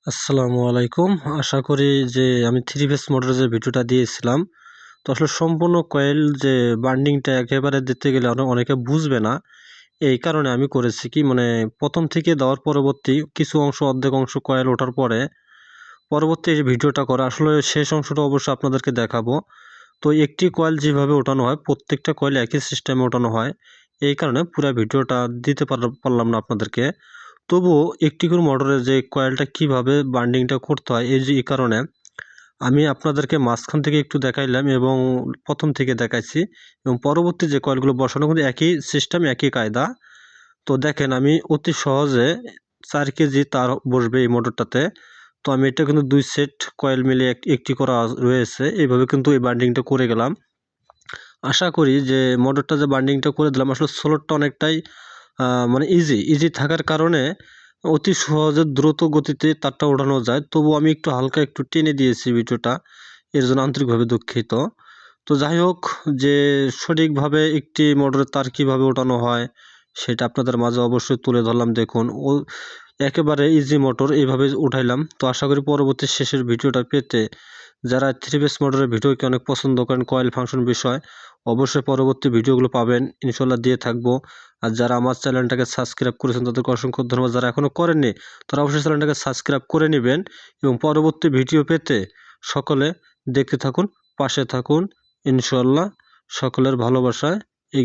আসসালামু আলাইকুম। আশা করি যে আমি থ্রি ফেজ মোটরের যে ভিডিওটা দিয়েছিলাম, তো আসলে সম্পূর্ণ কয়েল যে বান্ডিংটা একেবারে দিতে গেলে অনেকে বুঝবে না। এই কারণে আমি করেছি কি, মানে প্রথম থেকে দেওয়ার পরবর্তী কিছু অংশ, অর্ধেক অংশ কয়েল ওঠার পরে পরবর্তী এই ভিডিওটা করা, আসলে শেষ অংশটা অবশ্যই আপনাদেরকে দেখাবো। তো একটি কয়েল যেভাবে ওঠানো হয়, প্রত্যেকটা কয়েল একই সিস্টেমে ওঠানো হয়। এই কারণে পুরো ভিডিওটা দিতে পারলাম না আপনাদেরকে। তবুও একটি করে মোটরের যে কয়েলটা কিভাবে বান্ডিংটা করতে হয়, এই কারণে আমি আপনাদেরকে মাঝখান থেকে একটু দেখাইলাম এবং প্রথম থেকে দেখাইছি, এবং পরবর্তী যে কয়েলগুলো বসানো কিন্তু একই সিস্টেম, একই কায়দা। তো দেখেন, আমি অতি সহজে 4 কেজি তার বসবে এই মোটরটাতে। তো আমি এটা কিন্তু 2 সেট কয়েল মিলে একটি করা রয়েছে, এইভাবে কিন্তু এই বান্ডিংটা করে গেলাম। আশা করি যে মোটরটা যে বান্ডিংটা করে দিলাম, আসলে সোলারটা অনেকটাই মানে ইজি থাকার কারণে অতি সহজে দ্রুত গতিতে তারটা ওঠানো যায়। তবুও আমি একটু হালকা একটু টেনে দিয়েছি ভিডিওটা, এর জন্য আন্তরিকভাবে দুঃখিত। তো যাই হোক, যে সঠিকভাবে একটি মোটরের তার কিভাবে ওঠানো হয় সেটা আপনাদের মাঝে অবশ্যই তুলে ধরলাম। দেখুন, একেবারে ইজি মোটর এইভাবে উঠাইলাম। তো আশা করি পরবর্তী শেষের ভিডিওটা পেতে যারা থ্রি ফেজ মোটরের ভিডিওকে অনেক পছন্দ করেন, কয়েল ফাংশন বিষয়, অবশ্যই পরবর্তী ভিডিওগুলো পাবেন, ইনশাল্লাহ দিয়ে থাকবো। আর যারা আমার চ্যানেলটাকে সাবস্ক্রাইব করেছেন তাদেরকে অসংখ্য ধন্যবাদ। যারা এখনও করেননি তারা অবশ্যই চ্যানেলটাকে সাবস্ক্রাইব করে নেবেন, এবং পরবর্তী ভিডিও পেতে সকলে দেখতে থাকুন, পাশে থাকুন। ইনশাল্লাহ সকলের ভালোবাসায়